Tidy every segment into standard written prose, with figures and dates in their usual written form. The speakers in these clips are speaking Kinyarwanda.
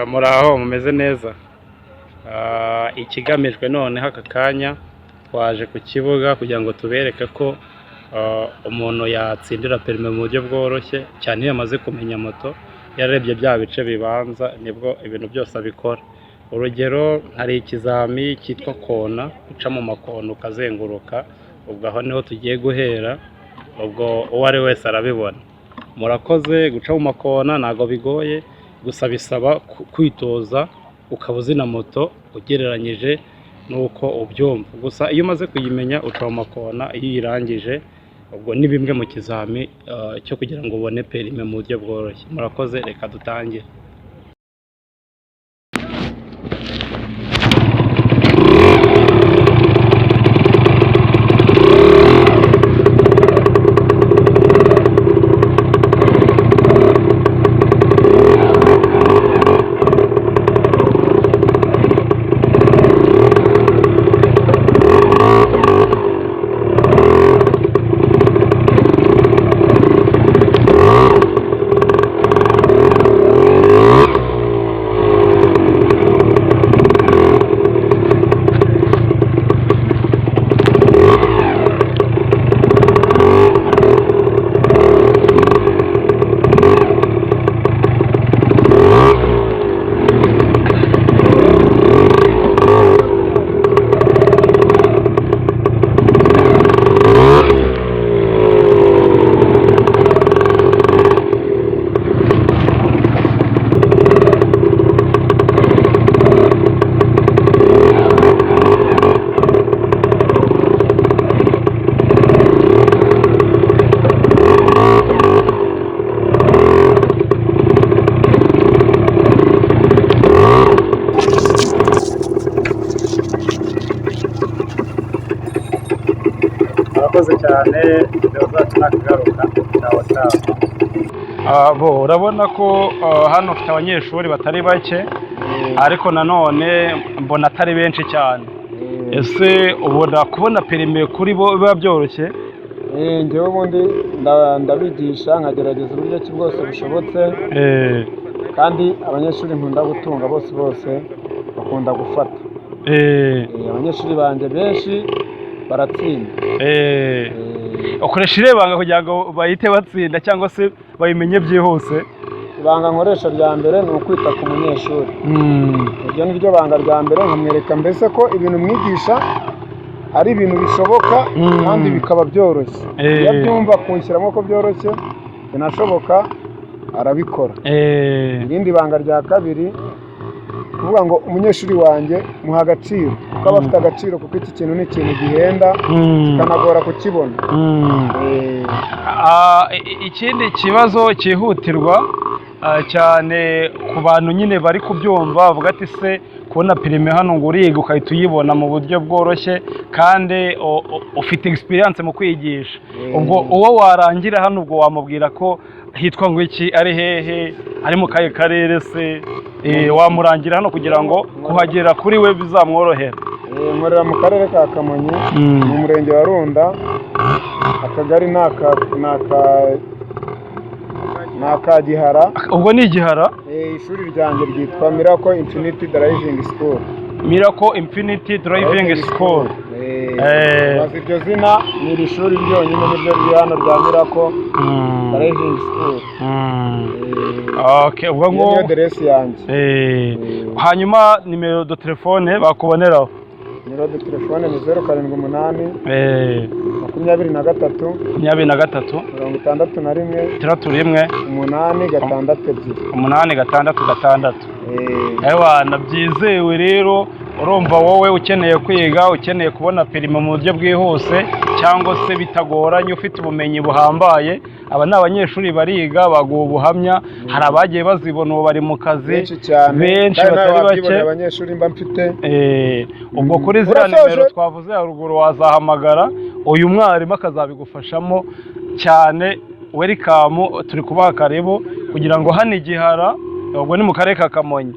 muraho mumeze neza. Ikigamijwe noneho aka kanya twaje ku kibuga kugira ngo tubereke ko umuntu yatsindira perime mu buryo bworoshye cyane iyo yamaze kumenya moto, yarebye bya bice bibanza nibwo ibintu byose abikora. Urugero hari ikizami cyitwa kona, uca mu makona ukazenguruka, ubwo aho niho tugiye guhera, ubwo uwo ari wese arabibona. Murakoze. Guca mu makona ntago bigoye, gusa bisaba kwitoza ukaba uzi na moto ugereranyije nuko ubyumva. Gusa iyo umaze kuyimenya uca mu makona, iyo uyirangije ubwo ni bimwe mu kizami cyo kugira ngo ubone perime mu buryo bworoshye. Murakoze, reka dutangire. Murakoze cyane, video zacu nakagaruka cyawa cyawa. Urabona ko hano ufite abanyeshuri batari bake, ariko nanone mbona atari benshi cyane. Ese ubona kubona perime kuri bo biba byoroshye? Njyewe ubundi ndabigisha nkagerageza uburyo ki bwose bushobotse, kandi abanyeshuri nkunda gutunga bose bakunda gufata. Abanyeshuri banjye benshi baratsinda. Ukoresha irebanga kugira ngo bahite batsinda cyangwa se bayimenye byihuse? Ibanga nkoresha rya mbere ni ukwita ku munyeshuri. Iryo ni ryo banga rya mbere, nkamwereka mbese ko ibintu mwigisha ari ibintu bishoboka kandi bikaba byoroshye. Iyo abyumva kunshyiramo ko byoroshye binashoboka arabikora. Irindi banga rya kabiri kuvuga ngo umunyeshuri wanjye muha agaciro, kuko aba afite agaciro, kuko iki kintu ni ikintu gihenda kikanagora kukibona. Ikindi kibazo cyihutirwa cyane ku bantu nyine bari kubyumva, bavuga ati se kubona perime hano ngo uriga ukahita uyibona mu buryo bworoshye kandi ufite experience mu kwigisha, ubwo uwo warangira hano ubwo wamubwira ko hitwa ngo iki, ari hehe, ari mu kahe karere se, wamurangira hano kugira ngo kuhagera kuri we bizamworohera? Nkorera mu karere ka Kamonyi, mu murenge wa Runda, akagari naka Gihara. Ubwo ni Gihara? Ishuri ryanjye ryitwa Miracle Infinity Driving School. Miracle Infinity Driving School. Bazi iryo zina ni iri shuri ryonyine niryo riri hano rya Miracle Driving School. Okay, ubwo ngo niyo address yanjye. Hanyuma nimero de telefone bakuboneraho? Nimero de telefone ni 078 23 61 866. Ewa nabyizewe rero. Urumva wowe ukeneye kwiga, ukeneye kubona perime mu buryo bwihuse cyangwa se bitagoranye, ufite ubumenyi buhambaye, aba ni abanyeshuri bariga baguha ubuhamya. Hari abagiye bazibona ubu bari mu kazi benshi batari bake. Abanyeshuri mba mfite ubwo kuri ziriya nimero twavuze haruguru wazahamagara, uyu mwarimu akazabigufashamo cyane. Welcome, turi kubaha karibu kugira ngo hano Gihara, ubwo ni mu karere ka Kamonyi.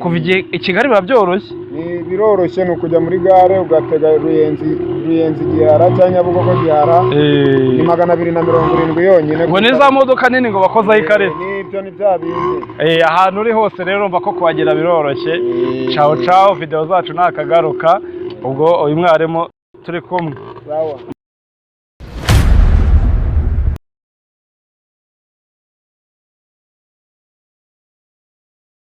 Kuva i Kigali biba byoroshye? Biroroshye, ni ukujya muri gare ugatega Ruyenzi Gihara cyangwa Nyabugogo Gihara, ni 270 yonyine. Ngo ni za modoka nini ngo bakozaho ikarita? Ni ibyo ni bya bindi. Ahantu uri hose rero urumva ko kuhagera biroroshye. Ciao ciao, video zacu nakagaruka ubwo uyu mwarimu turi kumwe.